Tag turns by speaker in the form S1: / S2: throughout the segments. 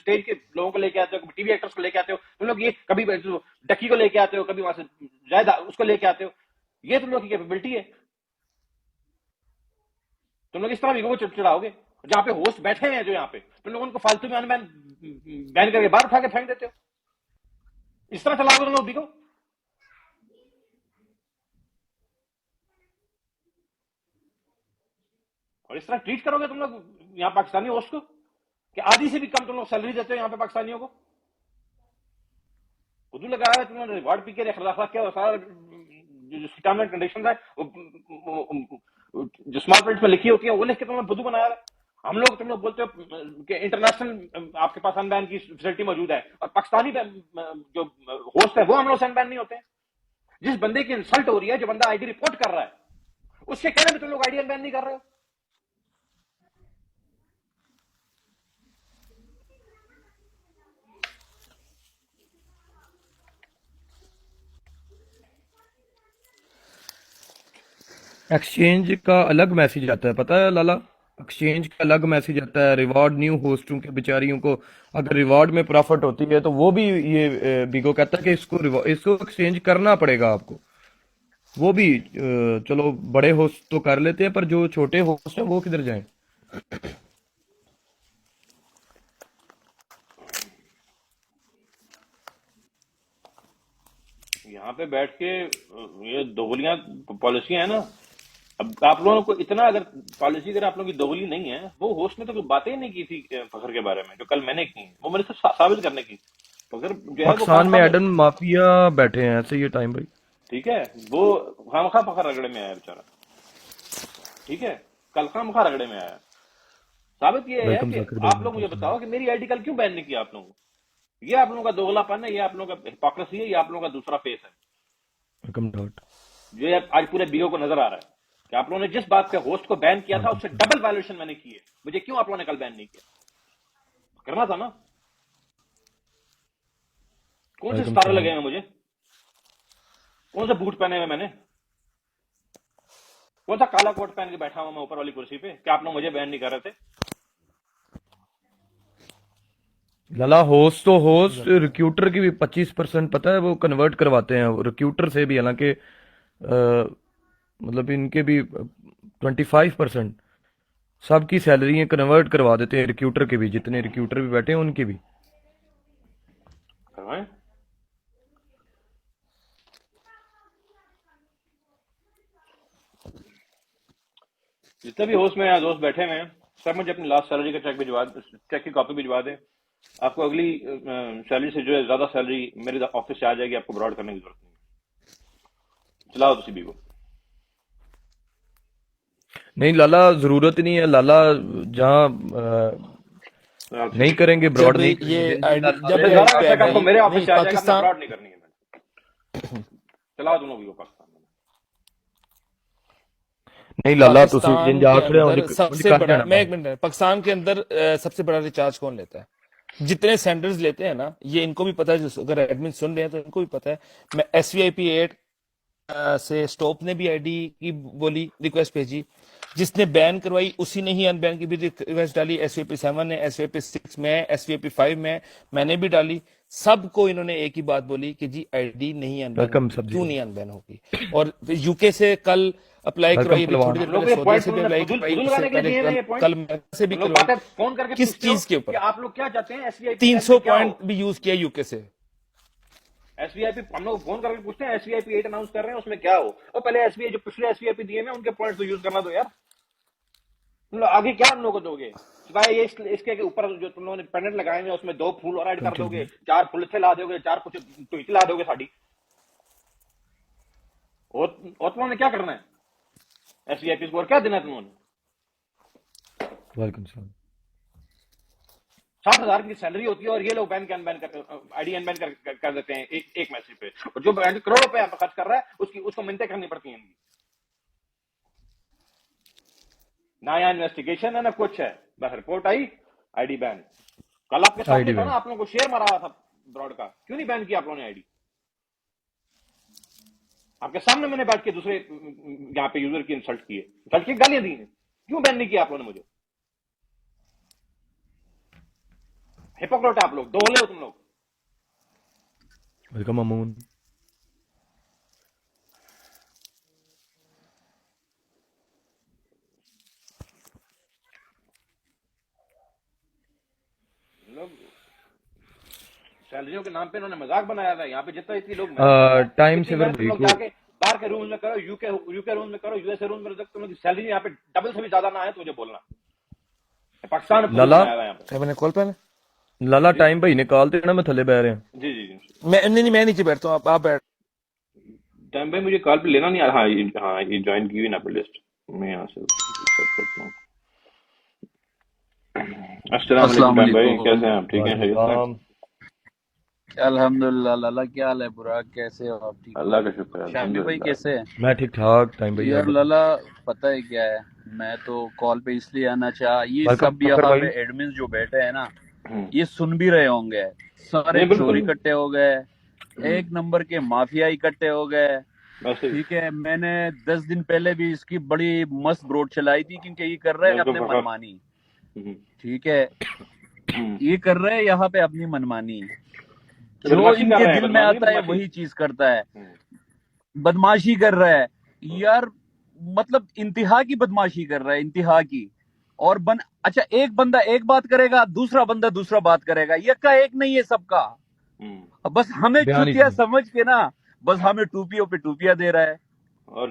S1: Stage के लोगों को लेके आते हो, कभी टीवी एक्टर्स को लेके आते हो, तुम लोग ये कभी डक्की को लेके आते हो, कभी वहां से जायद उसको लेके आते हो, ये तुम लोग की कैपेबिलिटी है। तुम लोग इस तरह वीगो को चिड़चिड़ाओगे। जहां पे होस्ट बैठे हैं जो यहाँ पे, तुम लोग उनको फालतू में अनबैन बैन करके बाहर उठा के फेंक देते हो। इस तरह चलाओगे तुम लोग वीगो? और इस तरह ट्रीट करोगे तुम लोग यहाँ पाकिस्तानी होस्ट को कि आधी से भी कम तुम लोग सैलरी देते हो यहाँ पे पाकिस्तानियों को? उर्दू लगाया है तुमने, रिवॉर्ड पी के रखा क्या सारा जो टर्म एंड कंडीशन है जो स्मॉल प्रिंट में लिखी होती है वो लिख के तुमने बुद्धू बनाया है। हम लोग तुम लोग बोलते हो कि इंटरनेशनल आपके पास अनबैन की फैसिलिटी मौजूद है, और पाकिस्तानी जो होस्ट है वो हम लोग से अनबैन नहीं होते हैं। जिस बंदे की इंसल्ट हो रही है, जो बंदा आईडी रिपोर्ट कर रहा है, उसके कहने में तुम लोग आईडी अनबैन नहीं कर रहे हो।
S2: एक्सचेंज का अलग मैसेज आता है, पता है लाला? एक्सचेंज का अलग मैसेज आता है, रिवॉर्ड न्यू होस्टों के बेचारियों को अगर रिवॉर्ड में प्रॉफिट होती है तो वो भी ये बिगो कहता है कि इसको एक्सचेंज करना पड़ेगा आपको। वो भी चलो बड़े होस्ट तो कर लेते हैं, पर जो छोटे होस्ट हैं वो किधर जाएं?
S1: यहाँ पे बैठ के ये दोगलियां पॉलिसी है ना। अब आप लोगों को इतना अगर पॉलिसी अगर आप लोगों की दोगली नहीं है, वो होस्ट ने तो कोई बातें ही नहीं की थी फखर के बारे में जो कल मैंने की, वो मैंने सिर्फ साबित करने की। फखर जो है वो
S2: पाकिस्तान में
S1: खामखा
S2: एडन माफिया बैठे हैं ऐसे ये टाइम भाई।
S1: ठीक है, वो खामखा फखर रगड़े में आया बेचारा। ठीक है, कल खामखा रगड़े में आया। साबित ये है
S2: वेलकम
S1: कि
S2: जाकिर भाई,
S1: आप लोग मुझे बताओ कि मेरी आईडी कल क्यों बैन नहीं किया आप लोगों को? ये आप लोगों का दोगलापन है, ये आप लोगों का हिपोक्रेसी है, ये आप लोगों का दूसरा फेस है
S2: वेलकम डॉट,
S1: जो आज पूरे बीओ को नजर आ रहा है कि आप लोगों ने जिस बात पे होस्ट को बैन किया था उससे
S2: वेलकम
S1: डबल वायलेशन मैंने की है। मुझे क्यों आप लोगों ने कल बैन नहीं किया? करना था ना। कौन से सितारे लगे हैं मुझे? कौन से बूट पहने हुए मैंने? कौन सा काला कोट पहन के बैठा हुआ मैं ऊपर वाली कुर्सी पे? क्या आप लोग मुझे बैन नहीं कर रहे थे?
S2: लाला होस्ट तो होस्ट रिक्रूटर की भी 25% पता है वो कन्वर्ट करवाते हैं रिक्रूटर से भी, हालांकि मतलब इनके भी 25% सबकी सैलरी कन्वर्ट करवा देते हैं रिक्रूटर के भी, जितने रिक्रूटर भी बैठे हैं उनकी भी।
S1: करवाएं। जितने भी होस्ट में यहाँ दोस्त बैठे हुए हैं सब मुझे अपनी लास्ट सैलरी का चेक की कॉपी भिजवा दें। आपको अगली सैलरी से जो है ज्यादा सैलरी मेरे ऑफिस से आ जाएगी, आपको ब्रॉड करने की जरूरत नहीं। चलाओ तुसी भी को।
S2: नहीं लाला, जरूरत ही नहीं है लाला, जहाँ नहीं करेंगे ब्रॉड
S3: जब
S2: नहीं
S3: ये
S2: करेंगे।
S3: जब
S1: जब
S3: ये
S1: ज्यादा
S3: बैन
S1: पैसा
S3: है
S1: आपको मेरे ऑफिस
S3: नहीं
S1: से आ जाएगा,
S3: पाकिस्तान
S1: ब्रॉड नहीं करनी है मैंने। चलाओ दोनों भी को पाकिस्तान में।
S2: नहीं लाला तुसी
S3: पाकिस्तान
S2: जिन
S3: के
S2: जा खड़े हो
S3: अंदर
S2: मुझे
S3: सबसे
S2: कर
S3: बड़ा,
S2: जाना
S3: मैं एक मिनट, पाकिस्तान के अंदर सबसे बड़ा रिचार्ज कौन लेता है? जितने सेंडर्स लेते हैं ना, ये इनको भी पता है, अगर एडमिन सुन रहे हैं तो इनको भी पता है। मैं SVIP 8 से स्टॉप ने भी आईडी की बोली, रिक्वेस्ट भेजी, जिसने बैन करवाई उसी ने ही अनबैन की भी रिक्वेस्ट डाली। SVIP 7 है, SVIP 6 में, SVIP 5 में मैंने भी डाली। सबको इन्होंने एक ही बात बोली कि जी आईडी नहीं अनबैन
S2: वेलकम
S3: होगी।
S2: सब्जी
S3: क्यों
S2: भाई,
S3: नहीं अनबैन होगी? और यूके से कल अप्लाई
S2: वेलकम
S3: करवाई, अभी
S2: पहलवान।
S3: थोड़ी देर
S1: हम लोग
S3: पहले
S1: ये
S3: सऊदी
S1: पॉइंट
S3: से भी
S1: तुमने
S3: अप्लाई
S1: फुदूल
S3: करवाई,
S1: फुदूल
S3: उससे
S1: लगाने के लिए दिए
S3: पहले
S1: हैं ये पॉइंट।
S3: कल मैक से भी
S1: हम लोग
S3: करवाई।
S1: बातें फोन करके
S3: किस
S1: पूछते हो
S3: चीज के
S1: कि
S3: ऊपर
S1: आप लोग क्या चाहते हैं, SVIP 7
S3: 300
S1: में क्या हो?
S3: पॉइंट भी यूज किया यूके से।
S1: SVIP हम लोग फोन करके पूछते हैं SVIP 8 अनाउंस कर रहे हैं, उसमें क्या हो? और पहले SVI जो पिछले SVIP दिए हैं उनके पॉइंट्स तो यूज करना दो यार। तुम लोग आगे क्या हम लोग को दोगे सिवाय ये इसके ऊपर जो तुम लोगों ने पेंडेंट लगाए हैं उसमें 2 फूल और ऐड कर दोगे, 4 पुलिस ला दोगे, 4 कुछ ट्वीट ला दोगे साड़ी। और तुम लोगों ने क्या करना है? SVIP को और क्या देना है तुम लोगों ने?
S2: Welcome sir.
S1: 60,000 की सैलरी होती है और ये लोग बैन के अनबैन आईडी अनबैन कर देते हैं एक मैसेज पे। और जो करोड़ों रुपए खर्च कर रहा है उसको मिन्नतें करनी पड़ती हैं इनकी। ना यहाँ इन्वेस्टिगेशन है ना कुछ है, बस रिपोर्ट आई आईडी बैन। कल आपके सामने
S2: आईडी
S1: था ना,
S2: बैन
S1: आप लोगों को शेयर मारा हुआ था ब्रॉड का, क्यों नहीं बैन किया आप लोगों ने आईडी? आपके सामने मैंने बैठ के दूसरे यहाँ पे यूजर की इंसल्ट की गालियां दी हैं, क्यों बैन नहीं किया आप लोगों ने मुझे? हिपोक्रेट आप लोग, दोहले हो तुम लोग।
S2: वेलकम अमून।
S1: तुम लोग सैलरियों के नाम पे इन्होंने मजाक बनाया था। यहाँ पे जितना इतनी लोग मेहनत कर रहे हैं,
S2: टाइम
S1: इतनी
S2: सेवर
S1: मेहनत तुम
S2: भाई
S1: लोग
S2: को
S1: जाके बाहर के रूम में करो, यूके रूम में करो, यूएसए रूम में, तुम लोग सैलरी यहाँ पे डबल से भी ज्यादा ना है तो मुझे बोलना। पाकिस्तान में खुद
S2: लाला
S1: बनाया हुआ है यहाँ पे।
S3: क्या मैंने कॉल पे
S2: लाला
S1: जी
S2: टाइम भाई निकाल देना, मैं थले बह रहे हैं।
S1: जी जी जी।
S3: मैं नीचे बैठता हूँ, आप बैठ।
S1: टाइम पे मुझे कॉल पे लेना नहीं आ रहा। हाँ ये ज्वाइन की हुई ना पे लिस्ट, मैं यहाँ से सेट करता हूँ। अस्सलाम वालेकुम
S4: अस्सलाम
S1: टाइम भाई,
S4: वालेकुम।
S1: कैसे हैं आप? ठीक हैं,
S2: वालेकुम
S1: खैरियत से?
S2: सलाम।
S4: अल्हम्दुलिल्लाह। लाला क्या हाल है? बुरा कैसे हो आप? ठीक हो?
S1: अल्लाह का शुक्र है,
S4: शामी भाई
S1: अल्हम्दुलिल्लाह।
S4: कैसे है?
S2: मैं ठीक ठाक। टाइम भाई आप
S4: यार
S2: बताओ।
S4: लाला, पता है क्या है, मैं तो कॉल पे इसलिए आना चाहा, ये
S2: वेलकम
S4: सब
S2: फकर
S4: यहाँ
S2: भाई।
S4: पे एडमिन जो बैठे हैं ना,
S1: हम्म,
S4: ये सुन भी रहे होंगे। सारे
S1: नहीं
S4: चोर
S1: बिल्कुल।
S4: इकट्ठे हो गए, एक नंबर के माफिया इकट्ठे हो गए।
S1: वैसे ही
S4: ठीक है, मैंने 10 दिन पहले भी इसकी बड़ी मस्त ब्रोड चलाई थी, क्योंकि ये कर रहे हैं
S1: बिल्कुल
S4: अपने
S1: फखर।
S4: मनमानी। ठीक है,
S1: हम्म,
S4: ये कर रहे हैं यहाँ पे अपनी मनमानी, जो
S1: बदमाशी कर
S4: इनके
S1: रहे हैं,
S4: दिल में
S1: बदमाशी
S4: आता है
S1: बदमाशी।
S4: वही चीज करता है। बदमाशी कर रहा है यार, मतलब इंतहा की बदमाशी कर रहा है, इंतहा की। और अच्छा, एक बंदा एक बात करेगा, दूसरा बंदा दूसरा बात करेगा, ये का एक नहीं है सबका।
S1: हम्म,
S4: अब बस हमें
S2: बयान ही
S4: चुतिया
S2: सुनो।
S4: समझ के ना, बस हमें टूपियों पे टूपिया दे रहा है।
S1: और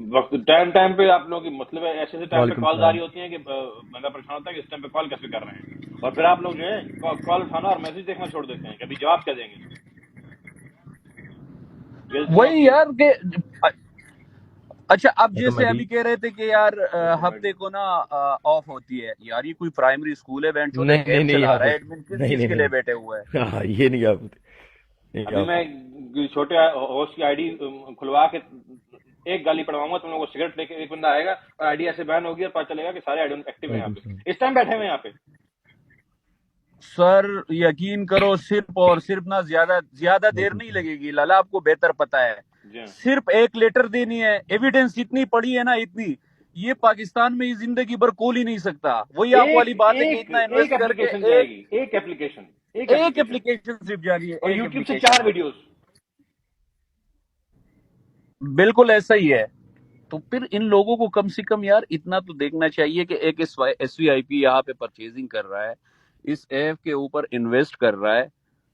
S1: वक्त टाइम टाइम पे आप लोगों की मतलब है, ऐसे ऐसे टाइम पे
S2: वालेकुम
S1: कॉल आ रही
S2: सलाम।
S1: होती हैं कि बंदा परेशान होता है कि इस टाइम पे कॉल कैसे कर रहे हैं, और फिर आप लोग जो है कॉल उठाना और मैसेज देखना छोड़ देते हैं कि अभी जवाब क्या देंगे इसको। बेइज्जती
S4: वही
S1: होती है।
S4: यार के। अच्छा, अब
S2: वेलकम
S4: जैसे
S2: मेहदी।
S4: अभी कह रहे थे कि यार
S1: वेलकम
S4: हफ्ते
S1: मेडी।
S4: को ना ऑफ होती है। यार ये कोई प्राइमरी स्कूल है? बेंचो
S2: नहीं
S4: एक
S2: नहीं
S4: ऐप
S2: नहीं
S4: चला
S2: आप
S4: रहा है, एडमिन किस
S2: नहीं
S4: चीज
S2: नहीं
S4: के लिए बैठे हुए हैं?
S2: नहीं। हाँ ये नहीं आप नहीं
S1: अभी
S2: आप
S1: मैं छोटे होस्ट की आईडी खुलवा के एक गाली पड़वाऊंगा तुम लोगों को। सिगरेट लेके एक बंदा आएगा और आईडी ऐसे बैन होगी और पता चलेगा कि सारे आईडी एक्टिव हैं यहाँ
S2: वालेकुम सलाम।
S1: पे, इस टाइम बैठे हुए हैं यहाँ पे।
S4: सर यकीन करो, सिर्फ और सिर्फ ना, ज्यादा ज्यादा देर
S2: वालेकुम
S4: नहीं
S2: सलाम।
S4: लगेगी लाला, आपको बेहतर पता है।
S1: जी हाँ।
S4: सिर्फ एक लेटर देनी है, एविडेंस इतनी पड़ी है ना, इतनी, ये पाकिस्तान में ये जिंदगी भर खोल ही नहीं सकता। वही आप वाली
S1: एक
S4: बात है कि
S1: एक
S4: इतना
S1: एक
S4: इन्वेस्ट करके
S1: एप्लीकेशन
S4: एक
S1: जाएगी, एक एप्लीकेशन, एक
S4: एक
S1: एप्लीकेशन,
S4: एप्लीकेशन सिर्फ जारी है,
S1: और
S4: एक
S1: यूट्यूब से
S4: एप्लीकेशन।
S1: 4 वीडियोस।
S4: बिल्कुल ऐसा ही है। तो फिर इन लोगों को कम से कम यार इतना तो देखना चाहिए कि एक SVIP यहाँ पे परचेजिंग कर रहा है, इस ऐप के ऊपर इन्वेस्ट कर रहा है,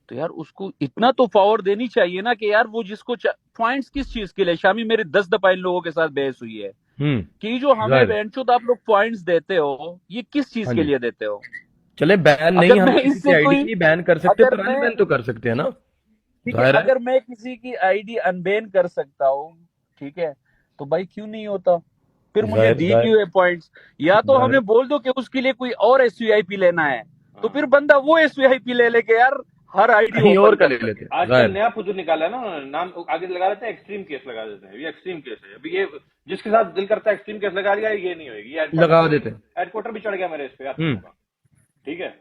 S4: तो यार उसको इतना तो पावर देनी चाहिए ना कि यार वो जिसको पॉइंट्स किस चीज के लिए? शामी मेरी 10 दफा इन लोगों के साथ बहस हुई है कि जो हमें
S2: जाहिर।
S4: बेंचोद आप लोग पॉइंट्स देते हो, ये किस चीज
S2: हाँ
S4: के
S2: जी।
S4: लिए देते हो?
S2: चले बैन नहीं,
S4: अगर
S2: हम
S4: मैं
S2: किसी की
S4: इससे
S2: आईडी
S4: कोई
S2: नहीं बैन कर सकते
S4: अगर
S2: पर
S4: मैं
S2: अनबैन तो कर सकते हैं ना।
S4: ठीक है,
S2: जाहिर है।
S4: अगर मैं किसी की आईडी अनबैन कर सकता हूँ, ठीक है, तो भाई क्यों नहीं होता? फिर मुझे
S2: जाहिर
S4: दी
S2: जाहिर
S4: क्यों है पॉइंट्स? या तो
S2: जाहिर।
S4: हमें बोल दो कि उसके लिए कोई और SVIP लेना है, तो
S1: हाँ,
S4: फिर बंदा वो SVIP ले लेके यार हर आईडी
S2: कहीं
S4: ओपन
S2: और का
S4: कर
S2: ले
S4: सके।
S2: लेते हैं
S1: आजकल
S2: जाहिर।
S1: नया फुजूल निकाला है ना उन्होंने, नाम आगे लगा देते हैं, एक्सट्रीम केस लगा देते हैं। ये एक्सट्रीम केस है, अभी ये जिसके साथ दिल करता है एक्सट्रीम केस लगा लिया, ये नहीं होगी। ये
S2: लगा देते हैं।
S1: हेडक्वार्टर भी चढ़ गया मेरे इस पे यार तुम लोगों का। ठीक है,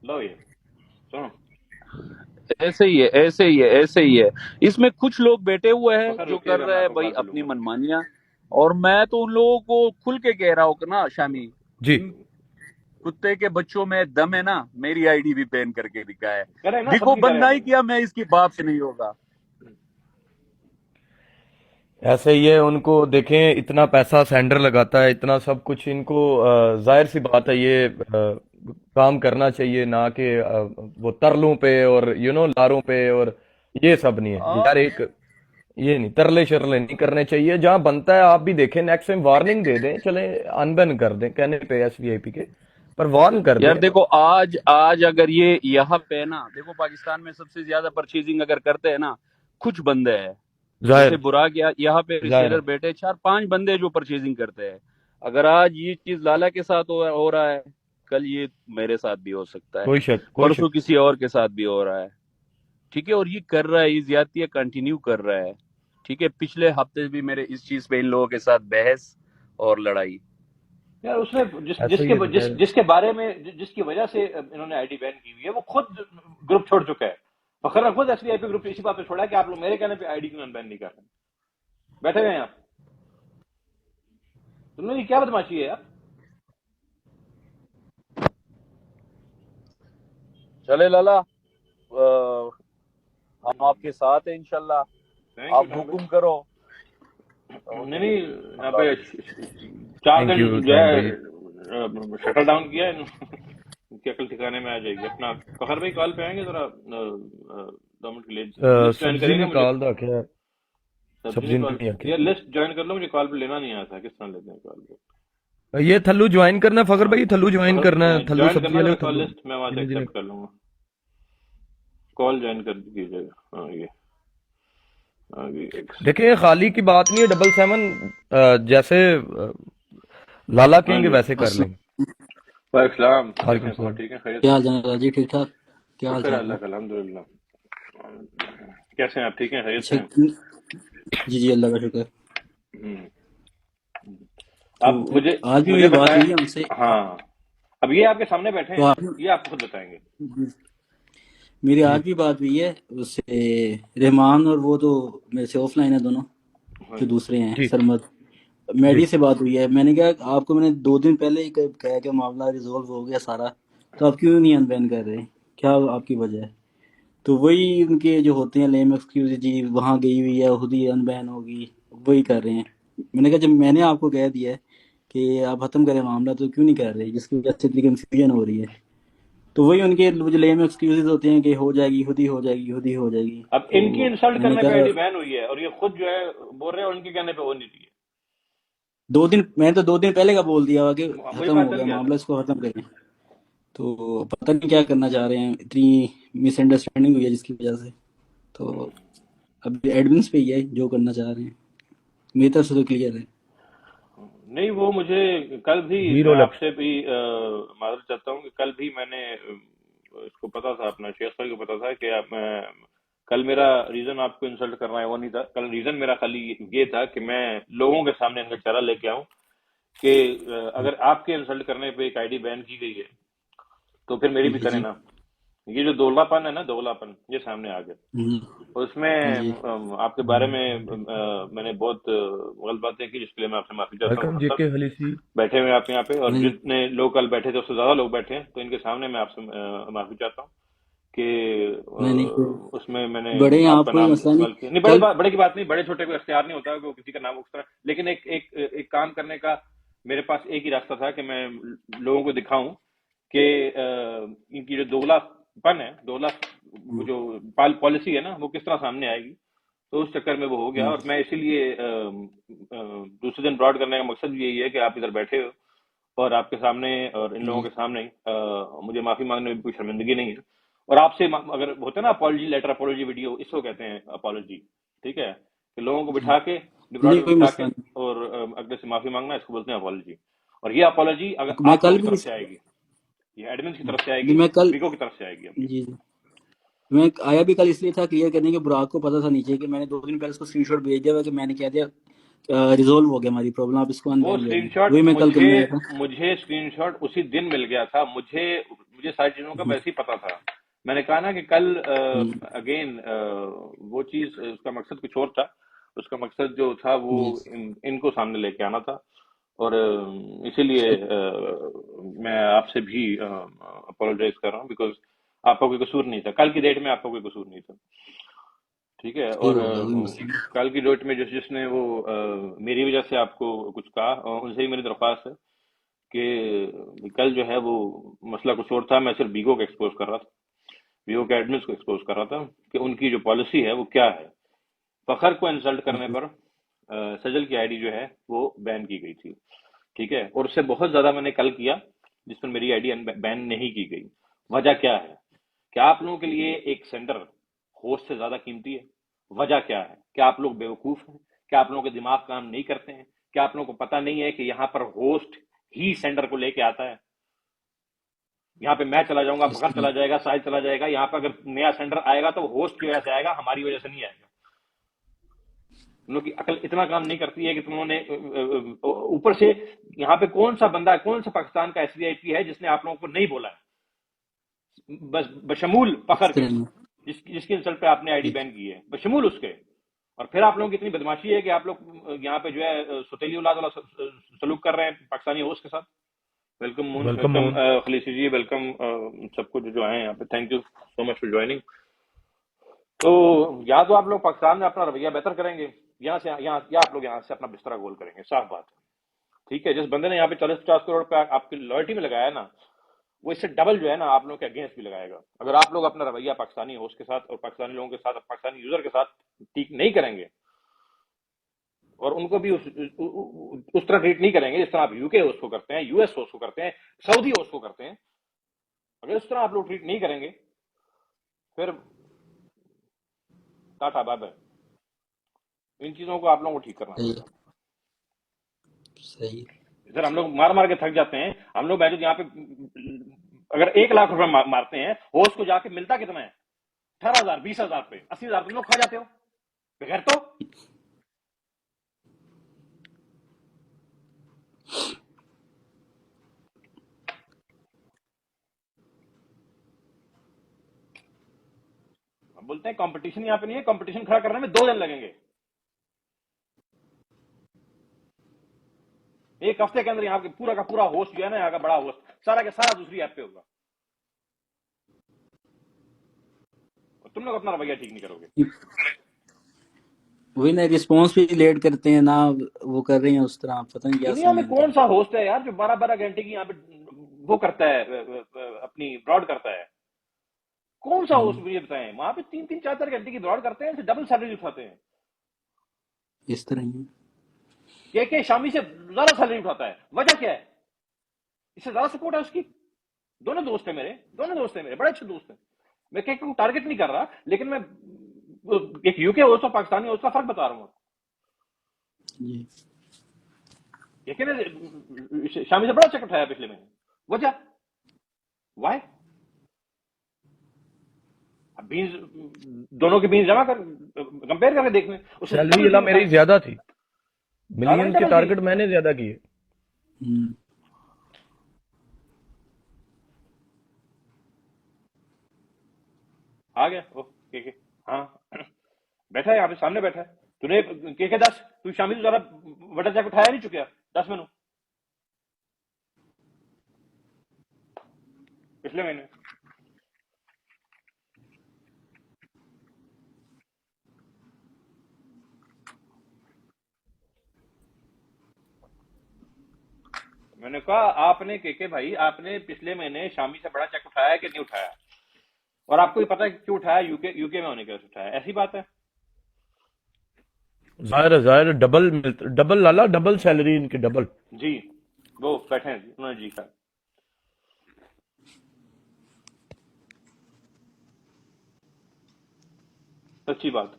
S1: लो ये सुनो।
S4: ऐसे ही है, ऐसे ही है, ऐसे ही है। इसमें कुछ लोग बैठे हुए हैं
S1: फखर
S4: जो कर
S1: रुकिएगा, मैं
S4: रहे हैं
S1: आपको
S4: भाई
S1: कॉल पे
S4: अपनी
S1: लूंगा।
S4: मनमानियां। और मैं तो उन लोगों को खुल के कह रहा हूँ ना शामी,
S2: जी।
S4: इन कुत्ते के बच्चों में दम है ना, मेरी आईडी भी बैन करके दिखा है।
S1: करें ना,
S4: देखो,
S1: सबकी
S4: बंद
S1: करें
S4: ना ही
S1: हम।
S4: किया, मैं इसकी बाप से नहीं होगा।
S2: ऐसे ही है, उनको देखें इतना पैसा सेंडर लगाता है, इतना सब कुछ इनको जाहिर सी बात है ये काम करना चाहिए ना कि वो तरलों पे और लारों पे और ये सब नहीं है
S4: आ,
S2: यार। एक ये नहीं, तरले शरले नहीं करने चाहिए। जहां बनता है आप भी देखें, नेक्स्ट टाइम वार्निंग दे दें, चले अनबैन कर दें कहने पे SVIP के, पर वार्न कर दें।
S4: यार देखो, आज आज अगर ये यहाँ पे ना, देखो पाकिस्तान में सबसे ज्यादा परचेजिंग अगर करते हैं ना, कुछ बंदे हैं। जैसे
S2: जाहिर
S4: बुराक यहाँ पे
S2: जाहिर
S4: रिसेलर
S2: है।
S4: बैठे 4-5 बंदे जो परचेजिंग करते हैं। अगर आज ये चीज लाला के साथ हो रहा है, कल ये मेरे साथ भी हो सकता है,
S2: कोई शक कोई
S4: परसों
S2: शक।
S4: किसी और के साथ भी हो रहा है। ठीक है, और ये कर रहा है, ये ज्यादतियां कंटिन्यू कर रहा है। ठीक है, पिछले हफ्ते भी मेरे इस चीज पे इन लोगों के साथ बहस और लड़ाई।
S1: यार उसने
S2: ऐसे ही है जाहिर।
S1: जिसके बारे में जिसकी वजह से इन्होंने आईडी बैन की हुई है, वो खुद ग्रुप छोड़ चुका है। फखर ने खुद SVIP ग्रुप इसी बात पे छोड़ा है कि आप लोग मेरे कहने पे आईडी क्यों बैन नहीं कर रहे। बैठे हुए हैं आप, तुम लोग की क्या बदमाशी है यार।
S4: चले लाला, हम आपके साथ हैं इंशाल्लाह।
S1: थैंक यू
S4: आप
S1: भाई।
S4: हुक्म करो।
S1: नहीं
S4: ओके,
S1: नहीं, यहाँ
S4: अल्लाह
S1: पे
S4: हाफिज।
S1: 4
S2: थैंक
S1: दिन
S2: यू
S1: जो
S2: साहिल
S1: है
S2: भाई।
S1: शटल डाउन किया है उनकी अकल ठिकाने में आ जाएगी अपना। फखर भाई कॉल पे आएंगे जरा 2 मिनट के लिए, लिस्ट ज्वाइन
S2: सब्जी
S1: करिएगा मुझे।
S2: निकाल दो क्या?
S1: सब्जी
S2: सब्जी
S1: नहीं कॉल,
S2: नहीं आके।
S1: यार लिस्ट ज्वाइन कर लो, मुझे कॉल पे लेना नहीं आता, किस तरह लेते हैं कॉल पे।
S2: ये थल्लू ज्वाइन करना है फखर
S1: हाँ,
S2: भाई, थल्लू ज्वाइन करना है, थल्लू
S1: ज्वाइन
S2: सब्जी
S1: करना,
S2: वाले
S1: जरा
S2: को
S1: कॉल
S2: थल्लू।
S1: लिस्ट मैं वहां से
S2: जिन्हें जिन्हें
S1: एक्सेप्ट कर लूंगा। कॉल ज्वाइन कर दीजिएगा। हाँ ये आगे
S2: देखिए खाली की बात नहीं है, 777 जैसे लाला
S1: हाँ
S2: कहेंगे
S1: जी।
S2: वैसे कर लेंगे।
S1: वालेकुम सलाम, कैसे
S2: वालेकुम
S1: हैं,
S2: सलाम।
S1: ठीक है, खैरियत
S5: क्या
S1: से
S5: हाल
S1: हैं?
S5: चाल है जी? ठीक ठाक। क्या हाल
S1: शुक्र है
S5: चाल
S1: अल्लाह
S5: है?
S1: का, अल्हम्दुलिल्लाह। कैसे हैं आप, ठीक हैं, खैरियत से
S5: अच्छा
S1: हैं?
S5: जी जी, अल्लाह का शुक्र।
S1: हम्म।
S5: तो
S1: अब मुझे
S5: आज भी
S1: मुझे
S5: मेरी बात
S1: बताएं।
S5: हुई है उनसे।
S1: हाँ, अब ये आपके सामने बैठे
S5: तो
S1: हैं,
S5: आप
S1: ये आपको खुद बताएंगे।
S5: मेरी
S2: जी
S5: आज भी बात हुई है उससे, रहमान और वो तो मेरे से ऑफलाइन है दोनों,
S1: हाँ
S5: जो
S1: जी।
S5: दूसरे हैं
S2: जी
S5: सरमद।
S2: जी।
S5: मैडी से बात हुई है। मैंने कहा आपको, मैंने 2 दिन पहले ही कहा कि मामला रिजोल्व हो गया सारा, तो आप क्यों नहीं अनबैन कर रहे? क्या आपकी वजह है? तो वही उनके जो होते हैं लेम एक्सक्यूज, जी वहाँ गई हुई है, खुद ही अनबैन होगी, वही कर रहे हैं। मैंने कहा जब मैंने आपको कह दिया है कि आप खत्म करें मामला, तो क्यों नहीं कर रहे, जिसकी वजह से इतनी कंफ्यूजन हो रही है। तो वही उनके जो लेम एक्सक्यूजेज होते हैं कि हो जाएगी, खुद ही हो जाएगी, खुद ही हो जाएगी।
S1: अब इनकी
S5: तो
S1: इंसल्ट
S5: मैंने
S1: करने पे
S5: कहा
S1: आईडी बैन हुई है और ये खुद जो है बोल रहे हैं उनके कहने पे हो नहीं रही
S5: 2 दिन, मैंने तो 2 दिन पहले का बोल दिया हुआ कि
S1: है। वही
S5: खत्म
S1: बात
S5: हो
S1: चल
S5: गया
S1: गया
S5: मामला,
S1: था।
S5: इसको खत्म करें। तो पता नहीं क्या करना चाह रहे हैं, इतनी मिसअंडरस्टैंडिंग हुई है जिसकी वजह से। तो अब एडमिन्स पे ही है जो करना चाह रहे हैं। मेरी तरफ से तो क्लियर है।
S1: नहीं, वो मुझे कल भी, मैं
S2: 0 लक्ष्य।
S1: आपसे भी माजूर चाहता हूँ कि कल भी मैंने इसको पता था, अपना शेख भाई को पता था कि आप कल मेरा रीजन आपको इंसल्ट करना है वो नहीं था। कल रीजन मेरा खाली ये था कि मैं लोगों के सामने इनका चेहरा लेके आऊं कि अगर आपके इंसल्ट करने पे एक आईडी बैन की गई है तो फिर मेरी भी
S5: जी
S1: करें
S5: जी।
S1: ना। ये जो दोगलापन है ना, दोगलापन ये सामने आ गया।
S5: हम्म,
S1: उसमें
S5: जी
S1: आपके बारे में मैंने बहुत गलत बातें की, जिसके लिए मैं आपसे माफी चाहता हूँ
S2: वेलकम
S1: सर।
S2: जेके हलीसी।
S1: बैठे हुए आप यहाँ पे, और
S5: नहीं
S1: जितने लोग कल बैठे थे उससे ज्यादा लोग बैठे हैं, तो इनके सामने मैं आपसे माफी चाहता हूँ कि
S5: नहीं नहीं,
S1: उसमें मैंने
S5: बड़े हैं आप,
S1: आपका
S5: कोई
S1: नाम
S5: मसला नहीं।
S1: इस्तेमाल किया। नहीं,
S5: कल
S1: बड़े की बात नहीं, बड़े छोटे को इख्तियार नहीं होता कि वो किसी का नाम उस तरह, लेकिन एक एक एक काम करने का मेरे पास एक ही रास्ता था कि मैं लोगों को दिखाऊं कि इनकी जो दोगलापन है, दोगला वो जो पॉलिसी है ना, वो किस तरह सामने आएगी। तो उस चक्कर में वो हो गया, और मैं इसीलिए दूसरे दिन ब्रॉड करने का मकसद भी यही है कि आप इधर बैठे हो और आपके सामने और इन लोगों के सामने मुझे माफी मांगने में कोई शर्मिंदगी नहीं है। और आपसे अगर होता है ना अपॉलजी लेटर, अपॉलजी वीडियो, इसको कहते हैं अपॉलजी। ठीक है, कि लोगों को बिठा के, डिब्राड
S5: नहीं,
S1: में
S5: कोई
S1: बिठा के,
S5: मसला नहीं।
S1: और अगले से माफी मांगना, इसको बोलते हैं अपॉलजी। और ये अपॉलजी अगर
S5: मैं
S1: आप लोगों
S5: कल
S1: की
S5: भी
S1: तरफ से आएगी, ये एडमिन की तरफ से
S5: नहीं,
S1: आएगी,
S5: मैं कल
S1: बिगो की तरफ से आएगी। अब ये
S5: जी जी, मैं आया भी कल इसलिए था क्लियर करने के, बुराक को पता था नीचे कि मैंने 2 दिन पहले उसको स्क्रीनशॉट भेज दिया हुआ कि मैंने कह दिया रिजोल्व हो गया हमारी प्रॉब्लम, आप इसको
S1: वो
S5: अनबैन कर दें।
S1: स्क्रीनशॉट
S5: वही मैं कल
S1: मुझे
S5: करने आया था।
S1: मुझे स्क्रीनशॉट उसी दिन मिल गया था। मुझे मुझे सारी चीजों का वैसे ही पता था। मैंने कहा ना कि कल
S5: हम्म,
S1: अगेन वो चीज, उसका मकसद कुछ और था। उसका मकसद जो था वो
S5: जी
S1: इनको सामने लेके आना था। और इसीलिए
S5: सही।
S1: मैं आपसे भी अपोलोजाइज कर रहा हूँ, बिकॉज आपका कोई कसूर नहीं था, कल की डेट में आपका कोई कसूर नहीं था। ठीक है।
S5: सही
S1: और
S5: हो गया, कोई मसला नहीं।
S1: कल की डेट में जिसने वो मेरी वजह से आपको कुछ कहा, उनसे ही मेरी दरख्वास्त है कि कल जो है वो मसला कुछ और था। मैं सिर्फ बीगो को एक्सपोज कर रहा था, बीगो के एडमिन्स को एक्सपोज कर रहा था कि उनकी जो पॉलिसी है वो क्या है। फखर को इंसल्ट करने पर सजल की आईडी जो है वो बैन की गई थी। ठीक है, और उससे बहुत ज्यादा मैंने कल किया जिस पर मेरी आईडी बैन नहीं की गई। वजह क्या है? क्या आप लोगों के लिए एक सेंडर होस्ट से ज्यादा कीमती है? वजह क्या है? क्या आप लोग बेवकूफ हैं? क्या आप लोगों के दिमाग काम नहीं करते हैं? क्या आप लोगों को पता नहीं है कि यहाँ पर होस्ट ही सेंडर को लेके आता है? यहाँ पे मैं चला जाऊंगा, फखर
S5: इसलिए
S1: चला जाएगा, साहिल चला जाएगा, यहाँ पे अगर नया सेंडर आएगा तो होस्ट की वजह से आएगा, हमारी वजह से नहीं आएगा। उन लोग की अकल इतना काम नहीं करती है कि तुमने ऊपर से, यहाँ पे कौन सा बंदा, कौन सा पाकिस्तान का एसवीआईपी है जिसने आप लोगों को नहीं बोला है? बस बशमूल
S5: इस
S1: फखर के,
S5: तरह नहीं।
S1: जिसकी इंसल्ट पे आपने आईडी
S5: जी
S1: बैन की है, बशमूल उसके। और फिर आप लोगों की इतनी बदमाशी है कि आप लोग यहाँ पे जो है सुतेली औलाद वाला सलूक कर रहे हैं पाकिस्तानी होस्ट के साथ। Welcome Moon,
S2: welcome
S1: welcome
S2: Moon.
S1: Khalisi ji, welcome सबको जो आए हैं यहाँ पे, thank you so much for joining. तो या तो आप लोग पाकिस्तान में अपना रवैया बेहतर करेंगे, यहाँ से यहाँ, या आप लोग यहाँ से अपना बिस्तरा गोल करेंगे, साफ बात है। ठीक है, जिस बंदे ने यहाँ पे 40-50 करोड़ पे आपकी लॉयल्टी में लगाया है ना, वो इससे डबल जो है ना आप लोगों के अगेंस्ट भी लगाएगा। अगर आप लोग अपना रवैया पाकिस्तानी होस्ट के साथ और पाकिस्तानी लोगों के साथ, पाकिस्तानी यूजर के साथ ठीक नहीं करेंगे और उनको भी उस तरह ट्रीट नहीं करेंगे जिस तरह आप यूके होस्ट को करते हैं, यूएस होस्ट को करते हैं, सऊदी होस्ट को करते हैं, अगर इस तरह आप लोग ट्रीट नहीं करेंगे फिर टाटा बाय बाय। इन चीजों को आप लोगों को ठीक करना
S5: सही
S1: पड़ेगा।
S5: सही।
S1: इधर हम लोग मार मार के थक जाते हैं, हम लोग बैठे यहाँ पे अगर 1 लाख रुपए मारते हैं, होस्ट को जाके मिलता कितना है? 18,000, 20,000 पे, 80,000 पे लोग खा जाते हो बगैर। तो हम बोलते हैं कंपटीशन यहाँ पे नहीं है, कंपटीशन खड़ा करने में 2 दिन लगेंगे। 1 हफ्ते के अंदर यहाँ के पूरा का पूरा होस्ट जो है ना, यहाँ का बड़ा होस्ट सारा का सारा दूसरी ऐप पे होगा। और तुम लोग अपना रवैया ठीक नहीं करोगे।
S5: वही ना, रिस्पॉन्स भी लेट करते हैं ना, वो कर रहे हैं उस तरह, पता नहीं क्या
S1: दुनिया में
S5: सीन
S1: कौन सा होस्ट है यार जो 12-12 घंटे की यहाँ पे वो करता है, अपनी ब्रॉड करता है? कौन सा होस्ट मुझे बताएं? वहां पे 3-3, 4-4 घंटे की ब्रॉड करते हैं, डबल सैलरी उठाते हैं।
S5: इस तरह ही।
S1: के शामी से ज्यादा सैलरी उठाता है, वजह क्या है? इससे ज्यादा सपोर्ट है उसकी। दोनों दोस्त है मेरे, बड़े अच्छे दोस्त हैं। मैं के को टारगेट नहीं कर रहा, लेकिन मैं एक यूके होस्ट और पाकिस्तानी होस्ट का फर्क बता रहा हूँ।
S5: जी।
S1: ने शामी से बड़ा चेक उठाया पिछले महीने, वजह वाई? अब बीन्स, दोनों के बीन्स जमा कर कंपेयर करके देखने, उससे
S2: सैलरी अल्लाह मेरी ज्यादा थी, मिलियन के
S1: डबल
S2: टारगेट मैंने ज्यादा किए।
S1: आ गया ओ के हाँ बैठा है यहाँ पे, सामने बैठा है। तूने के 10 तू शामिल जरा बड़ा चेक उठाया नहीं चुका 10 मैनू पिछले महीने। मैंने कहा आपने के भाई, आपने पिछले महीने शामी से बड़ा चेक उठाया कि नहीं उठाया? और आपको भी पता है क्यों उठाया? यूके में होने के वजह उठाया। ऐसी बात है।
S2: जाहिर डबल लाला, डबल सैलरी इनकी, डबल।
S1: जी वो बैठे हैं, उन्होंने जी कहा। सच्ची बात,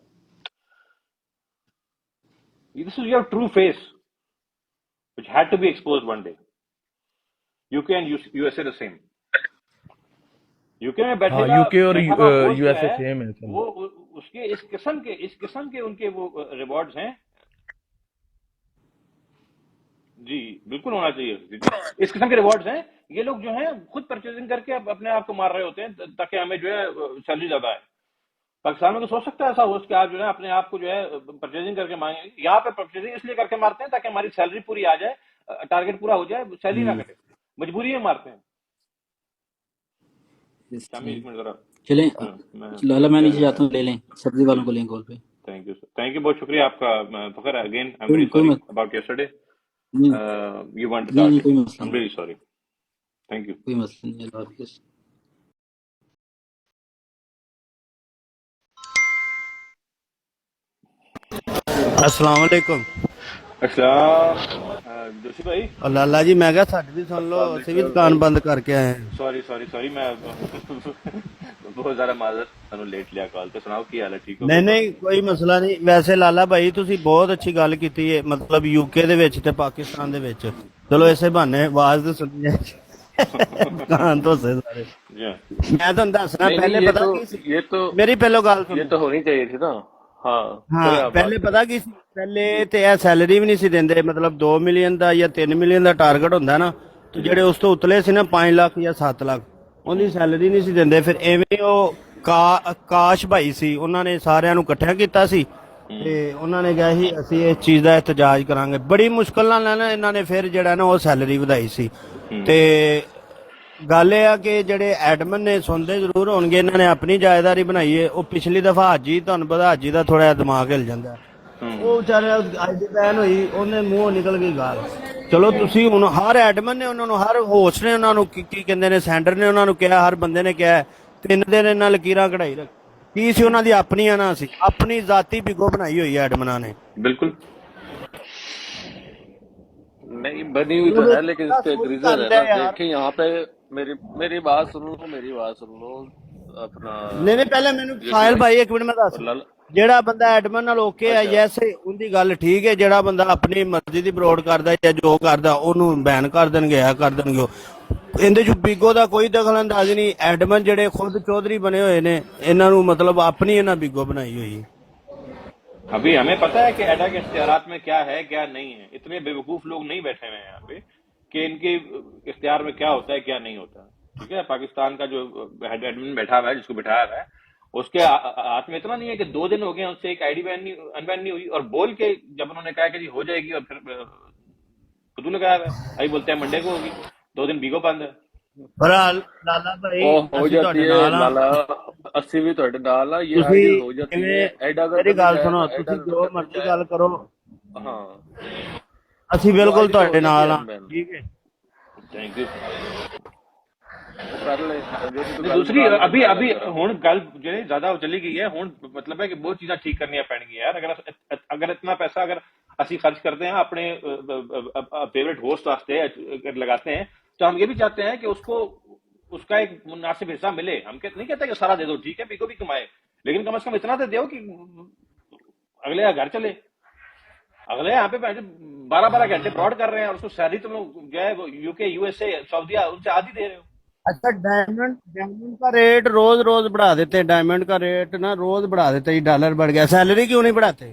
S1: this is your true face which had to be exposed one day. UK and USA the same. UK में
S2: हाँ,
S1: बैठेगा,
S2: यूके और
S1: बैठा हुआ होस्ट जो
S2: यूएसए
S1: है
S2: सेम है
S1: वो उसके इस किस्म के उनके वो रिवॉर्ड्स हैं। जी बिल्कुल होना चाहिए, इस किस्म के रिवॉर्ड्स हैं। ये लोग जो हैं खुद परचेजिंग करके अपने आप को मार रहे होते हैं ताकि हमें जो है सैलरी ज्यादा है। पाकिस्तान में तो सोच सकता है ऐसा होस्ट कि आप जो है अपने आप को जो है परचेजिंग करके मांगे। यहाँ पे परचेजिंग इसलिए करके मारते हैं ताकि हमारी सैलरी पूरी आ जाए, टारगेट पूरा हो जाए, सैलरी ना कटे, मजबूरी में मारते हैं। शामी एक मिनट जरा
S5: चलें, लाला मैं नीचे जाता हूँ, ले लें सब्जी वालों को, लें कॉल पे।
S1: Thank you sir, thank you, बहुत शुक्रिया आपका Fakhar. Again I am very sorry about yesterday, you want to
S5: नहीं, कोई
S1: आई
S5: मसला
S1: एम
S5: नहीं,
S1: वेरी सॉरी, थैंक यू।
S5: कोई मसला नहीं। अल्लाह हाफिज़।
S6: अस्सलाम वालेकुम।
S1: जोशी भाई,
S6: और लाला जी मैं क्या साडी भी सुन लो, ਅਸੀਂ ਵੀ ਦੁਕਾਨ ਬੰਦ ਕਰਕੇ ਆਏ ਹਾਂ।
S1: सॉरी मैं बहुत ਜ਼ਿਆਦਾ ਮਾਜ਼ਰਤ, ਤੁਹਾਨੂੰ ਲੇਟ ਲਿਆ ਕਾਲ ਤੇ। ਸੁਣਾਓ ਕੀ ਹਾਲ ਹੈ? ਠੀਕ ਹੋ?
S6: ਨਹੀਂ ਨਹੀਂ ਕੋਈ ਮਸਲਾ ਨਹੀਂ। ਵੈਸੇ ਲਾਲਾ ਭਾਈ ਤੁਸੀਂ ਬਹੁਤ ਅੱਛੀ ਗੱਲ ਕੀਤੀ ਹੈ, ਮਤਲਬ ਯੂਕੇ ਦੇ ਵਿੱਚ ਤੇ ਪਾਕਿਸਤਾਨ ਦੇ ਵਿੱਚ। ਚਲੋ ਇਸੇ ਬਹਾਨੇ ਆਵਾਜ਼ ਤੇ ਸੁਣੀ ਜਾਏ ਦੁਕਾਨ ਤੋਂ ਸੇ ਸਾਰੇ।
S1: जी
S6: ਮੈਂ ਤੁਹਾਨੂੰ ਦੱਸਣਾ
S4: नहीं
S6: ਪਹਿਲੇ
S4: नहीं,
S6: ਪਤਾ ਕੀ ਸੀ,
S4: ये तो
S6: ਮੇਰੀ ਪਹਿਲੋਂ ਗੱਲ ਸੁਣੋ।
S4: ये तो होनी चाहिए थी ना। हाँ
S6: ਹਾਂ
S4: कोई आप
S6: ਪਹਿਲੇ
S4: बात
S6: ਪਤਾ ਕੀ ਸੀ, ਪਹਿਲੇ ਤੇ ਇਹ ਸੈਲਰੀ ਵੀ ਨਹੀਂ ਸੀ ਦਿੰਦੇ। ਮਤਲਬ 2 ਮਿਲੀਅਨ ਦਾ ਜਾਂ 3 ਮਿਲੀਅਨ ਦਾ ਟਾਰਗੇਟ ਹੁੰਦਾ ਨਾ, ਤੇ ਜਿਹੜੇ ਉਸ ਤੋਂ ਉਤਲੇ ਸੀ ਨਾ 5 ਲੱਖ ਜਾਂ 7 ਲੱਖ, ਉਹਦੀ ਸੈਲਰੀ ਨਹੀਂ ਸੀ ਦਿੰਦੇ। ਫਿਰ ਐਵੇਂ ਉਹ ਕਾਸ਼ ਭਾਈ ਸੀ, ਉਹਨਾਂ ਨੇ ਸਾਰਿਆਂ ਨੂੰ ਇਕੱਠਿਆ ਕੀਤਾ ਸੀ ਤੇ ਉਹਨਾਂ ਨੇ ਕਿਹਾ ਸੀ ਅਸੀਂ ਇਸ ਚੀਜ਼ ਦਾ ਇhtਜਾਜ ਕਰਾਂਗੇ। ਬੜੀ ਮੁਸ਼ਕਲ ਨਾਲ ਨਾ ਇਹਨਾਂ ਨੇ ਫਿਰ ਜਿਹੜਾ ਨਾ ਉਹ ਸੈਲਰੀ ਵਧਾਈ ਸੀ। ਤੇ ਗੱਲ ਇਹ ਆ ਕਿ ਜਿਹੜੇ ਐਡਮਨ ਨੇ ਸੁਣਦੇ ਜ਼ਰੂਰ ਹੋਣਗੇ, ਇਹਨਾਂ ਨੇ ਆਪਣੀ ਜਾਇਦਾਰੀ ਬਣਾਈ ਹੈ। ਉਹ ਪਿਛਲੀ ਦਫਾ ਹਾਜੀ, ਤੁਹਾਨੂੰ ਪਤਾ ਹਾਜੀ ਦਾ ਥੋੜਾ ਜਿਹਾ ਦਿਮਾਗ ਹਿਲ ਜਾਂਦਾ, ਉਹ ਵਿਚਾਰੇ ਆਈਡੀ ਬੈਨ ਹੋਈ, ਉਹਨੇ ਮੂੰਹੋਂ ਨਿਕਲ ਗਈ ਗਾਲ। ਚਲੋ ਤੁਸੀਂ ਹੁਣ ਹਰ ਐਡਮਨ ਨੇ ਉਹਨਾਂ ਨੂੰ, ਹਰ ਹੋਸਟ ਨੇ ਉਹਨਾਂ ਨੂੰ ਕੀ ਕਹਿੰਦੇ ਨੇ, ਸੈਂਡਰ ਨੇ ਉਹਨਾਂ ਨੂੰ ਕਿਹਾ, ਹਰ ਬੰਦੇ ਨੇ ਕਿਹਾ, 3 ਦਿਨ ਇਹਨਾਂ ਲਕੀਰਾਂ ਕਢਾਈ ਰੱਖ। ਕੀ ਸੀ ਉਹਨਾਂ ਦੀ ਆਪਣੀਆਂ ਨਾ ਸੀ, ਆਪਣੀ ਜ਼ਾਤੀ ਬਿਗੋ ਬਣਾਈ ਹੋਈ ਹੈ ਐਡਮਨਾਂ ਨੇ।
S1: बिल्कुल।
S4: नहीं बनी हुई तो है, लेकिन इसका एक रीजन है ना। देखिए यहाँ पे मेरी बात सुन लो, मेरी बात सुन लो अपना।
S6: नहीं पहले मैंने साहिल भाई एक मिनट में दस, ਜਿਹੜਾ ਬੰਦਾ ਐਡਮਨ ਨਾਲ ਓਕੇ ਹੈ ਯੈਸ, ਉਹਦੀ ਗੱਲ ਠੀਕ ਹੈ। ਜਿਹੜਾ ਬੰਦਾ ਆਪਣੀ ਮਰਜ਼ੀ ਦੀ ਬਰੋਡ ਕਰਦਾ ਜਾਂ ਜੋ ਕਰਦਾ ਉਹਨੂੰ ਬੈਨ ਕਰ ਦੇਣਗੇ, ਆ ਕਰ ਦੇਣਗੇ। ਇਹਦੇ ਚ ਬਿਗੋ ਦਾ ਕੋਈ ਦਖਲ ਅੰਦਾਜ਼ੀ ਨਹੀਂ। ਐਡਮਨ ਜਿਹੜੇ ਖੁਦ ਚੌਧਰੀ ਬਣੇ ਹੋਏ ਨੇ, ਇਹਨਾਂ ਨੂੰ मतलब ਆਪਣੀ ਇਹਨਾਂ ਬਿਗੋ ਬਣਾਈ ਹੋਈ।
S1: अभी हमें पता है कि एडा के इख्तियारात में क्या है क्या नहीं है। इतने बेवकूफ लोग नहीं बैठे हुए हैं यहाँ पे कि इनके इख्तियार में क्या होता है क्या नहीं होता। ठीक है, पाकिस्तान का जो हेड एडमिन बैठा हुआ है, जिसको बिठाया हुआ है, उसके हाथ में इतना नहीं है कि 2 दिन हो गए उससे एक आईडी अनबैन नहीं हुई, और बोल के जब उन्होंने कहा कि जी हो जाएगी, और फिर खुद लगाया हुआ है। अभी बोलते हैं मंडे को होगी, 2 दिन बीगो बंद है।
S6: बहरहाल लाला भाई
S4: हो जाती है लाला, 80 भी ਤੁਹਾਡੇ ਨਾਲ ਆ। ये आईडी हो जाती है ऐड। अगर
S6: मेरी गल सुनो, ਤੁਸੀਂ ਜੋ ਮਰਜ਼ੀ ਗੱਲ ਕਰੋ,
S4: हाँ
S6: ਅਸੀਂ ਬਿਲਕੁਲ ਤੁਹਾਡੇ ਨਾਲ ਆ। ਠੀਕ ਹੈ,
S1: थैंक यू।
S4: कर ले जो
S1: दूसरी अभी अभी हुण गल जो ज्यादा चली गई है, हुण मतलब है कि बहुत चीजें ठीक करनी पैणगी यार। अगर इतना पैसा अगर ਅਸੀਂ खर्च करते हैं अपने फेवरेट होस्ट वास्ते, अगर लगाते हैं, तो हम ये भी चाहते हैं कि उसको उसका एक मुनासिब हिस्सा मिले। हम नहीं कहते कि सारा दे दो, ठीक है, पीको भी कमाए, लेकिन कम से कम इतना तो दो कि अगले का घर चले। अगले यहाँ पे 12-12 घंटे ब्रॉड कर रहे हैं और उसको सैलरी तुम लोग जो है यूके, यूएसए, सऊदीया, उनसे आधी दे रहे हो।
S6: अच्छा डायमंड का रेट रोज रोज बढ़ा देते हैं। डायमंड का रेट ना रोज बढ़ा देते हैं, डॉलर बढ़ गया। सैलरी क्यों नहीं बढ़ाते?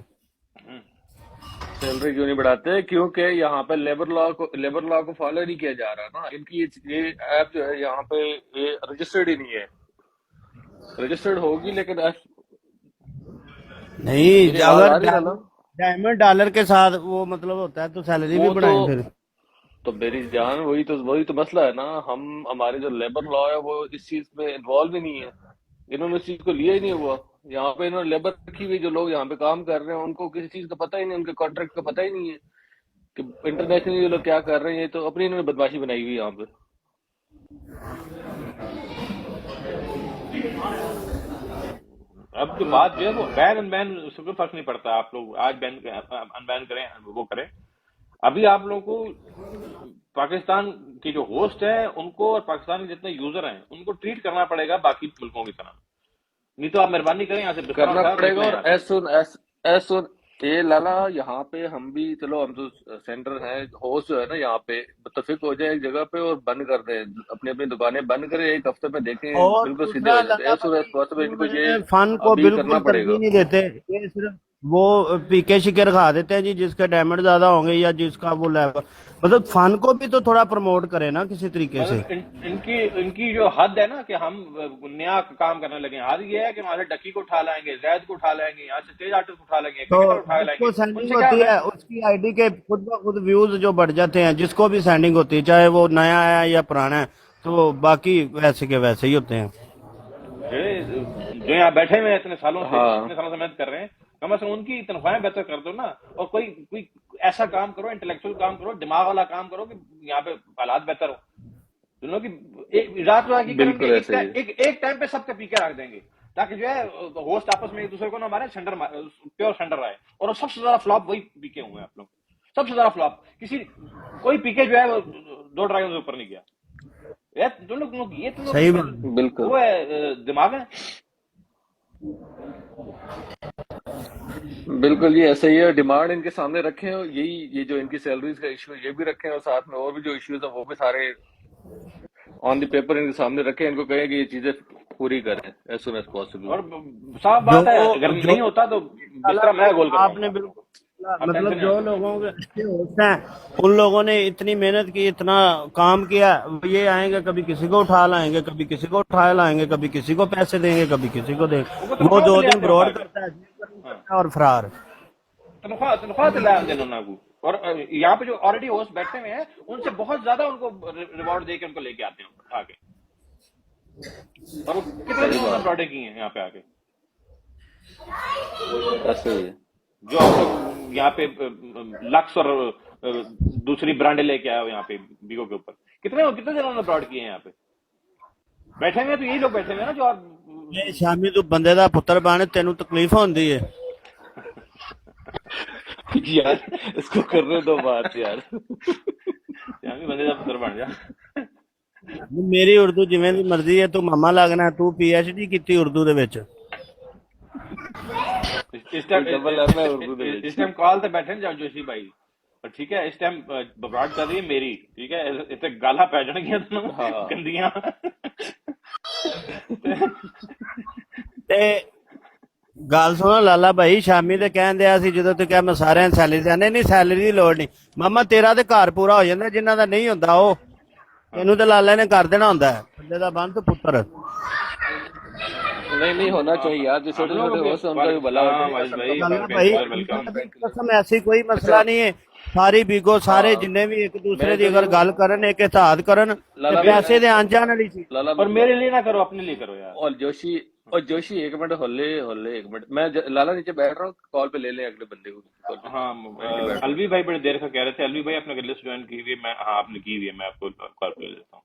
S4: सैलरी क्यों नहीं बढ़ाते? क्योंकि यहाँ पे लेबर लॉ को फॉलो नहीं किया जा रहा ना। इनकी ये ऐप जो है यहाँ पे ये रजिस्टर्ड ही नहीं है। रजिस्टर्ड होगी लेकिन
S6: नहीं, अगर डायमंड डॉलर के साथ वो मतलब होता है तो सैलरी भी बढ़ाएं फिर।
S4: तो मेरी जान वही तो मसला है ना। हमारे जो लेबर लॉ है वो इस चीज में इन्वॉल्व ही नहीं है। इन्होंने इस चीज को लिया ही नहीं हुआ। यहाँ पे इन्होंने लेबर रखी हुई, जो लोग यहाँ पे काम कर रहे हैं उनको किसी चीज का पता ही नहीं, उनके कॉन्ट्रैक्ट का पता ही नहीं है कि इंटरनेशनली ये लोग क्या कर रहे हैं। ये तो अपनी इन्होंने बदमाशी बनाई हुई है यहाँ पे।
S1: अब जो बात जो है वो बैन अनबैन, उससे कोई फर्क नहीं पड़ता। आप लोग आज बैन अनबैन करें, वो करें। अभी आप लोगों को पाकिस्तान के जो होस्ट है उनको और पाकिस्तान के जितने यूजर हैं उनको ट्रीट करना पड़ेगा बाकी मुल्कों की तरह। नहीं तो आप मेहरबानी करें यहाँ से
S4: करना पड़ेगा। और एज सुन ये लाला, यहाँ पे हम भी, चलो हम तो सेंटर है, होस्ट जो है ना यहाँ पे मुत्तफिक हो जाए एक जगह पे और बंद कर दे, अपनी अपनी दुकानें बंद करें, 1 हफ्ते में देखें बिल्कुल सीधे हो जाते। इनको ये
S6: फन को बिल्कुल तरजीह नहीं देते। ये सिर्फ वो पीके शिके रखा देते हैं जी, जिसके डायमंड ज्यादा होंगे या जिसका वो लेवल, मतलब फन को भी तो थोड़ा प्रमोट करे ना किसी तरीके से।
S1: इनकी जो हद है ना कि हम नया काम करने लगे, हद ये है कि वहां से डकी को उठा लाएंगे, जैद को उठा लाएंगे, यहाँ से तेज आर्टिस्ट को उठा लेंगे,
S6: तो
S1: उठा
S6: जिसको सेंडिंग होती है उसकी आईडी के खुद ब खुद व्यूज जो बढ़ जाते हैं, जिसको भी सेंडिंग होती है, चाहे वो नया है या पुराना है, तो बाकी वैसे के वैसे ही होते हैं।
S1: जो यहाँ बैठे हुए इतने सालों से, इतने सालों से मेहनत कर रहे हैं, कम से कम उनकी तनख्वाहें बेहतर कर दो ना। और कोई ऐसा काम करो, इंटेलेक्चुअल काम करो, दिमाग वाला काम करो कि यहाँ पे हालात बेहतर हो। दोनों की रात की करेंगे, एक टाइम पे सबके पीके रख देंगे, ताकि जो है होस्ट आपस में एक दूसरे को ना मारे, प्योर सेंडर रहे। और सबसे ज्यादा फ्लॉप वही पीके हुए हैं आप लोग, सबसे ज्यादा फ्लॉप। कोई पीके जो है वो 2 ड्रैगन से ऊपर नहीं गया। तुम लोग ये
S6: सही
S1: बिल्कुल वो है, दिमाग है
S4: बिल्कुल। ये ऐसा ही है, डिमांड इनके सामने रखे हैं। ये जो इनकी सैलरीज का इशू ये भी रखे हैं, और साथ में और भी जो इश्यूज है वो भी सारे ऑन द पेपर इनके सामने रखे हैं। इनको कहें कि ये चीजें पूरी करें एज सुन एज पॉसिबल।
S1: और साफ बात है, अगर नहीं होता तो जिस तरह मैं गोल करूंगा।
S6: आपने बिल्कुल मतलब जो लोगों के अच्छे होस्ट हैं उन लोगों ने इतनी मेहनत की, इतना काम किया, ये आएंगे कभी किसी को उठा लाएंगे, कभी किसी को उठा लाएंगे, कभी किसी को पैसे देंगे, कभी किसी को देंगे। वो 2 दिन ब्रॉड करता है और फरार
S1: तनख्वाह दिला देना ना को, और यहाँ पे जो ऑलरेडी होस्ट बैठे हुए हैं उनसे बहुत ज्यादा उनको रिवॉर्ड दे के उनको लेके आते हैं आगे, और वो कितने
S4: सही
S1: दिनों में
S4: बात
S1: प्रोडक्ट की हैं यहाँ पे आके,
S4: ऐसे ही है।
S1: जो आप लोग यहाँ पे लक्स और दूसरी ब्रांडें लेके आए हो यहाँ पे बीगो के ऊपर, कितने कितने दिनों में प्रोडक्ट किए हैं यहाँ पे बैठे हुए हैं, तो यही लोग बैठे हुए हैं ना जो, और
S6: ਇਹ ਸ਼ਾਮੀ ਤੂੰ ਬੰਦੇ ਦਾ ਪੁੱਤਰ ਬਣ ਤੈਨੂੰ ਤਕਲੀਫ ਹੁੰਦੀ ਹੈ।
S4: यार इसको करने दो बात यार।
S1: यहाँ भी बंदे का पुत्र बन जा।
S6: ਮੇਰੀ ਉਰਦੂ ਜਿਵੇਂ ਦੀ ਮਰਜ਼ੀ ਹੈ, ਤੂੰ ਮਾਮਾ ਲੱਗਣਾ, ਤੂੰ PhD ਕੀਤੀ ਉਰਦੂ ਦੇ ਵਿੱਚ।
S1: इस टाइम
S4: डबल एम है उर्दू दे विच।
S1: इस टाइम कॉल पे बैठे जाओ जोशी भाई, और ठीक है इस टाइम बबराट कर रही है मेरी, ठीक है इतने गाला पै जाएंगी दोनों
S4: हाँ।
S1: गंदियां।
S6: ਤੇ ਗੱਲ ਸੁਣੋ ਲਾਲਾ ਭਾਈ, ਸ਼ਾਮੀ ਤੇ ਕਹਿੰਦੇ ਆ ਸੀ ਜਦੋਂ ਤੂੰ ਕਿਹਾ ਮੈਂ ਸਾਰਿਆਂ ਨੂੰ ਸੈਲਰੀ ਦੇਣੇ, ਨਹੀਂ ਸੈਲਰੀ ਦੀ ਲੋੜ ਨਹੀਂ ਮਾਮਾ, ਤੇਰਾ ਤੇ ਘਰ ਪੂਰਾ ਹੋ ਜਾਂਦਾ, ਜਿਨ੍ਹਾਂ ਦਾ ਨਹੀਂ ਹੁੰਦਾ ਉਹ ਇਹਨੂੰ ਤੇ ਲਾਲਾ ਨੇ ਕਰ देना ਹੁੰਦਾ ਹੈ, ਬੰਦੇ ਦਾ ਬੰਦ ਪੁੱਤਰ।
S4: नहीं होना चाहिए यार, जो छोटे छोटे होस्ट हैं उनका भी भला
S1: हाँ,
S4: हो
S1: वाजिद भाई,
S6: ਲਾਲਾ ਭਾਈ
S1: वेलकम।
S6: कसम ऐसी कोई मसला नहीं है, सारी बीगो सारे जिन्ने भी एक दूसरे की अगर गल करन, एक इत्तेहाद करन,
S4: लाला
S6: ते पैसे दे आन जान वाली चीज।
S4: लाला
S1: और मेरे लिए ना करो, अपने लिए करो यार।
S4: और जोशी एक मिनट होले होले, एक मिनट मैं लाला नीचे बैठ रहा हूँ, कॉल पे ले ले अगले बंदे को।
S1: हाँ अलवी भाई बड़ी देर का कह रहे थे, अलवी भाई आपने लिस्ट ज्वाइन की हुई है, मैं हाँ आपने की हुई है, मैं आपको कॉल पे ले लेता हूँ।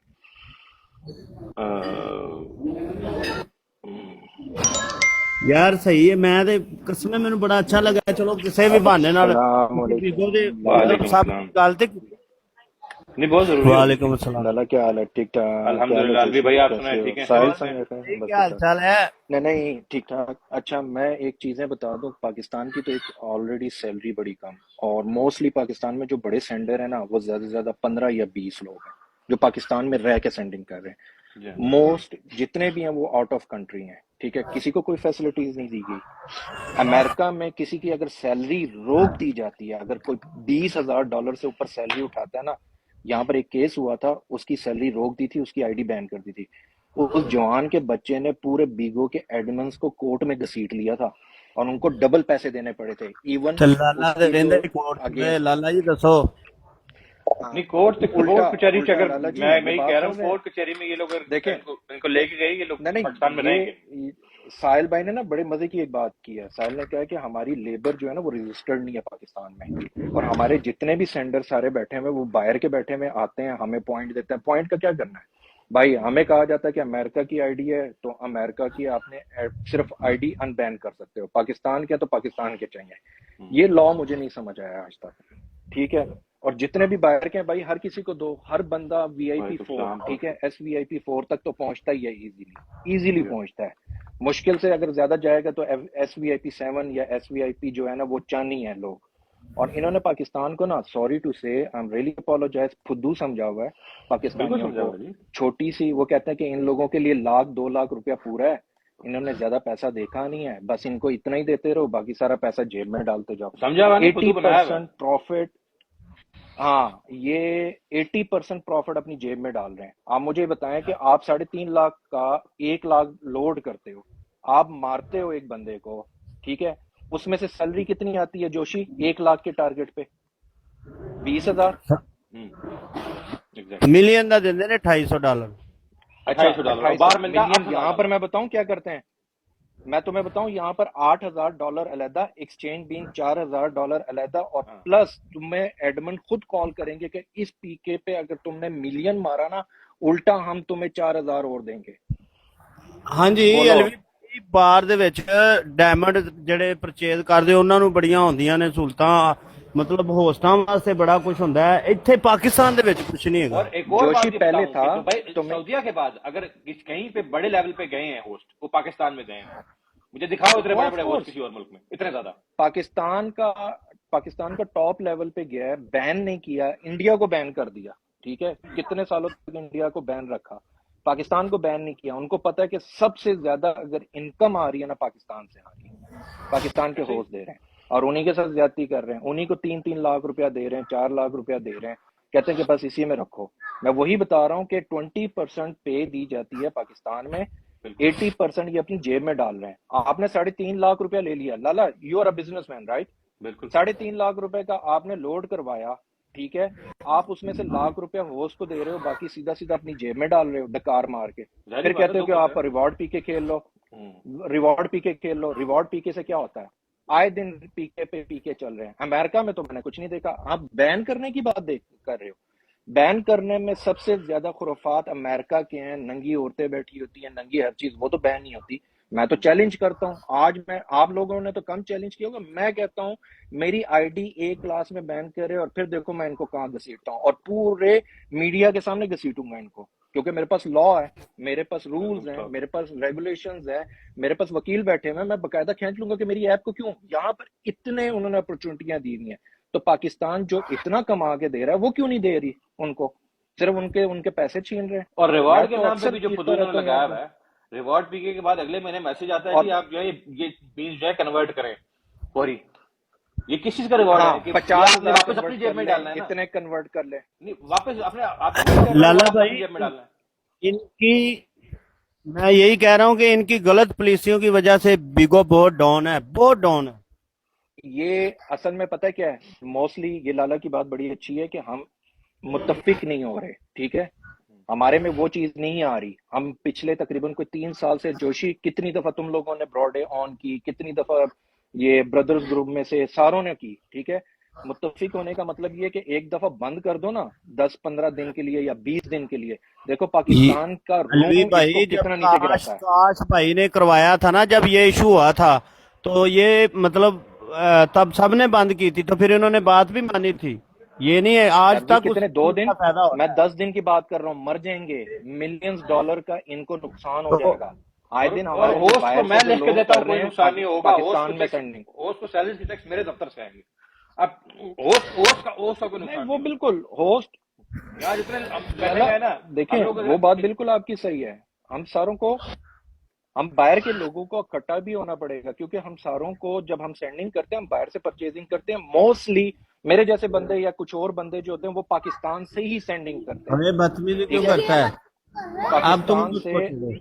S6: यार सही है, मैं ते कसम है मैंने बड़ा अच्छा लगा, चलो किसी भी बहाने नाल बीगो दे मतलब सब गल ते।
S1: नहीं बहुत जरूरी है।
S6: वालेकुम अस्सलाम,
S7: लाला क्या हाल है? ठीक ठाक।
S1: अल्हम्दुलिल्लाह, अलवी भाई आप सुनाए ठीक है?
S7: साहिल संग है, बस
S6: क्या हाल
S7: ठीक ठाक।
S6: चाल है?
S7: नहीं नहीं ठीक ठाक। अच्छा मैं एक चीजें बता दूं, पाकिस्तान की तो एक ऑलरेडी सैलरी बड़ी कम, और मोस्टली पाकिस्तान में जो बड़े सेंडर है ना वो ज्यादा से ज्यादा 15 या 20 लोग हैं जो पाकिस्तान में रह के सेंडिंग कर रहे हैं। मोस्ट जितने भी हैं वो आउट ऑफ कंट्री हैं, ठीक है, किसी को कोई फैसिलिटीज नहीं दी गई। अमेरिका में किसी की अगर सैलरी रोक दी जाती है, अगर कोई $20,000 से ऊपर सैलरी उठाता है ना, यहाँ पर एक केस हुआ था, उसकी सैलरी रोक दी थी, उसकी आईडी बैन कर दी थी। उस जवान के बच्चे ने पूरे बीगो के एडमिन्स को कोर्ट में घसीट लिया था और उनको डबल पैसे देने पड़े थे। इवन
S6: ते लाला दे देंदे कोर्ट में, लाला जी दसो।
S1: नहीं कोर्ट कचहरी से, अगर
S7: लाला जी,
S1: मैं
S7: बात
S1: कह रहा हूँ
S7: सुन रहे हैं।
S1: कोर्ट कचहरी में ये लोग अगर
S7: देखें,
S1: इनको लेके गए, ये लोग
S7: नहीं
S1: पाकिस्तान में
S7: नहीं
S1: रहेंगे।
S7: साहिल भाई ने ना बड़े मजे की एक बात की है। साहिल ने कहा कि हमारी लेबर जो है ना वो रजिस्टर्ड नहीं है पाकिस्तान में, और हमारे जितने भी सेंडर सारे बैठे हुए वो बाहर के बैठे हुए आते हैं, हमें पॉइंट देते हैं। पॉइंट का क्या करना है भाई? हमें कहा जाता है कि अमेरिका की आईडी है तो अमेरिका की आपने सिर्फ आईडी अनबैन कर सकते हो, पाकिस्तान के तो पाकिस्तान के चाहिए। ये लॉ मुझे नहीं समझ आया आज तक, ठीक है। और जितने भी बाहर के हैं भाई हर किसी को दो, हर बंदा VIP 4, ठीक है, SVIP 4 तक तो पहुंचता ही है, इजीली पहुंचता है। मुश्किल से अगर ज्यादा जाएगा तो SVIP 7 या SVIP जो है ना वो चांदी है लोग। और इन्होंने पाकिस्तान को ना, सॉरी टू से, आई एम रियली अपोलोजाइज, फुद्दू समझा हुआ है पाकिस्तानियों को। छोटी सी वो कहते हैं कि इन लोगों के लिए 1-2 लाख रुपया पूरा है, इन्होंने ज्यादा पैसा देखा नहीं है, बस इनको इतना ही देते रहो, बाकी सारा पैसा जेब में डालते जाओ।
S1: समझा
S7: 80% प्रॉफिट, हाँ ये 80% प्रॉफिट अपनी जेब में डाल रहे हैं। आप मुझे बताएं कि आप 3.5 लाख का 1 लाख लोड करते हो, आप मारते हो एक बंदे को, ठीक है, उसमें से सैलरी कितनी आती है जोशी 1 लाख के टारगेट पे? 20,000
S6: मिलियन दा देंदे ने $2,800।
S1: अच्छा बाहर मिलता है
S7: मिलियन। यहाँ पर मैं बताऊं क्या करते हैं, मैं तुम्हें बताऊं, यहाँ पर $8,000 अलहदा, एक्सचेंज बीन $4,000 अलहदा, और प्लस तुम्हें एडमिन खुद कॉल करेंगे कि इस पीके पे अगर तुमने मिलियन मारा ना, उल्टा हम तुम्हें 4,000 और देंगे।
S6: हाँ जी, ਐਲਵੀ ਬਾਰ ਦੇ ਵਿੱਚ ਡਾਇਮੰਡ ਜਿਹੜੇ ਪਰਚੇਜ਼ ਕਰਦੇ ਉਹਨਾਂ ਨੂੰ ਬੜੀਆਂ ਹੁੰਦੀਆਂ ਨੇ ਸਹੂਲਤਾਂ, ਮਤਲਬ ਹੋਸਟਾਂ ਵਾਸਤੇ ਬੜਾ ਕੁਝ ਹੁੰਦਾ ਹੈ। ਇੱਥੇ ਪਾਕਿस्तान ਦੇ ਵਿੱਚ कुछ नहीं है।
S1: और एक और बात
S7: जोशी
S1: ये
S7: पहले
S1: बताऊं
S7: था
S1: कि भाई
S7: तो मैं-
S1: सऊदीया के बाद अगर कहीं पे बड़े लेवल पे गए हैं होस्ट, वो पाकिस्तान में गए हैं, मुझे दिखाओ इतने बड़े बड़े होस्ट किसी और मुल्क में इतने ज्यादा।
S7: पाकिस्तान का टॉप लेवल पे गया है, बैन नहीं किया, इंडिया को बैन कर दिया, ठीक है, कितने सालों तक इंडिया को बैन रखा, पाकिस्तान को बैन नहीं किया। उनको पता है कि सबसे ज्यादा अगर इनकम आ रही है ना पाकिस्तान से आ रही है, पाकिस्तान के होस्ट दे रहे हैं और उन्हीं के साथ ज्यादती कर रहे हैं, उन्हीं को 3-3 लाख रुपया दे रहे हैं, 4 लाख रुपया दे रहे हैं, कहते हैं कि बस इसी में रखो। मैं वही बता रहा हूँ कि 20% पे दी जाती है पाकिस्तान में, 80% ये अपनी जेब में डाल रहे हैं। आपने 3.5 लाख रुपया ले लिया, Lala you are a businessman right,
S1: बिल्कुल
S7: 3.5 लाख रुपए का आपने लोड करवाया, ठीक है, आप उसमें से लाख रुपया होस्ट को दे रहे हो, बाकी सीधा सीधा अपनी जेब में डाल रहे हो डकार मार के,
S1: जाहिर
S7: फिर
S1: बात है,
S7: कहते हो कि
S1: दुख होता
S7: आप
S1: है।
S7: रिवॉर्ड पी के खेल लो। रिवॉर्ड पी के खेल लो, रिवॉर्ड पी के से क्या होता है? आए दिन पीके पे पीके चल रहे हैं। अमेरिका में तो मैंने कुछ नहीं देखा। आप बैन करने की बात देख कर रहे हो। बैन करने में सबसे ज्यादा खुराफात अमेरिका के हैं, नंगी औरतें बैठी होती हैं, नंगी हर चीज, वो तो बैन नहीं होती। मैं तो चैलेंज करता हूं, आज मैं, आप लोगों ने तो कम चैलेंज किया होगा, मैं कहता हूं मेरी आईडी एक क्लास में बैन करे और फिर देखो मैं इनको कहां घसीटता हूं, और पूरे मीडिया के सामने घसीटूंगा इनको, क्योंकि मेरे पास लॉ है, मेरे पास रूल्स हैं, मेरे पास रेगुलेशंस है, मेरे पास वकील बैठे हुए हैं, मैं बकायदा खींच लूंगा कि मेरी ऐप को क्यों, यहाँ पर इतने उन्होंने अपॉर्चुनिटियां दी हुई हैं, तो पाकिस्तान जो इतना कमा के दे रहा है वो क्यों नहीं दे रही उनको? सिर्फ उनके उनके पैसे छीन रहे हैं।
S1: और
S7: मैं
S1: रिवॉर्ड के
S7: तो
S1: नाम पे
S7: अक्सर
S1: भी जो
S7: पूछता
S1: फुदूल
S7: रहता
S1: उन्होंने
S7: हूँ यहाँ
S1: लगाया
S7: पे।
S1: हुआ है, रिवॉर्ड पीके के बाद अगले महीने मैसेज आता है
S7: और
S1: जी आप जो है ये बीन्स जो है कन्वर्ट करें फौरी। ये किस चीज का रिवॉर्ड
S7: हाँ,
S1: है कि ये
S7: 50
S1: आपने
S7: लाख
S1: वापस अपनी
S7: कन्वर्ट
S1: जेब
S7: कर
S1: में
S7: ले,
S1: डालना है ना?
S7: इतने कन्वर्ट कर ले।
S1: नहीं, वापस अपने आप वही कह रहे हो,
S6: लाला
S1: वापस अपनी
S6: भाई,
S1: जेब में डालना है।
S6: इनकी मैं यही कह रहा हूँ कि इनकी गलत पॉलिसियों की वजह से बिगो बहुत डाउन है, बहुत डाउन है।
S7: ये असल में पता है क्या है, मोस्टली ये लाला की बात बड़ी अच्छी है कि हम मुत्तफिक नहीं हो रहे, ठीक है, हमारे में वो चीज नहीं आ रही। हम पिछले तकरीबन कोई 3 साल से, जोशी कितनी दफा तुम लोगों ने ब्रॉडे ऑन की, कितनी दफा ये ब्रदर्स ग्रुप में से सारों ने की, ठीक है। मुत्तफिक होने का मतलब ये है कि एक दफा बंद कर दो ना, 10-15 दिन के लिए या 20 दिन के लिए, देखो
S6: ये
S7: पाकिस्तान का
S6: अलवी
S7: रूम इसको
S6: भाई, जब
S7: कितना नीचे गिराता है।
S6: काश भाई ने करवाया था ना, जब ये इशू हुआ था, तो ये मतलब तब सबने बंद की थी, तो फिर इन्होंने बात भी मानी थी। ये नहीं है आज
S7: अभी
S6: तक
S7: कितने, 2 दिन,
S6: उसका फायदा हो
S7: मैं
S6: रहा है।
S7: 10 दिन की बात कर रहा हूँ, मर जाएंगे, मिलियंस डॉलर का इनको नुकसान हो
S6: तो
S7: जाएगा। आए दिन
S1: और
S7: हमारे जो
S1: होस्ट को
S7: बाहर
S1: मैं
S7: से जो
S1: लिख के
S7: लोग
S1: देता
S7: कर
S1: हूँ,
S7: रहे
S1: कोई
S7: हैं
S1: नुकसान नहीं होगा।
S7: पाकिस्तान में सेंडिंग,
S1: होस्ट को सैलरी की टैक्स मेरे दफ्तर से आएंगे। अब होस्ट का कोई
S7: नहीं
S1: नुकसान
S7: वो
S1: नहीं
S7: बिल्कुल होस्ट,
S1: होगा। यहाँ जितने हम बैठे
S7: पहला
S1: हुए हैं ना,
S7: देखें,
S1: हम लोग
S7: वो बात बिल्कुल आपकी सही है। हम सारों को, हम बाहर के लोगों को इकट्ठा भी होना पड़ेगा, क्योंकि हम सारों को जब हम सेंडिंग करते हैं, हम बाहर से परचेजिंग करते हैं, मोस्टली मेरे जैसे बंदे या कुछ और बंदे जो होते हैं वो पाकिस्तान से ही सेंडिंग करते हैं,
S6: हमें बदतमीजी क्यों
S7: ठीक है,
S6: करता है? आप तुम
S7: पाकिस्तान
S6: कुछ
S7: से।
S6: पूछोगे।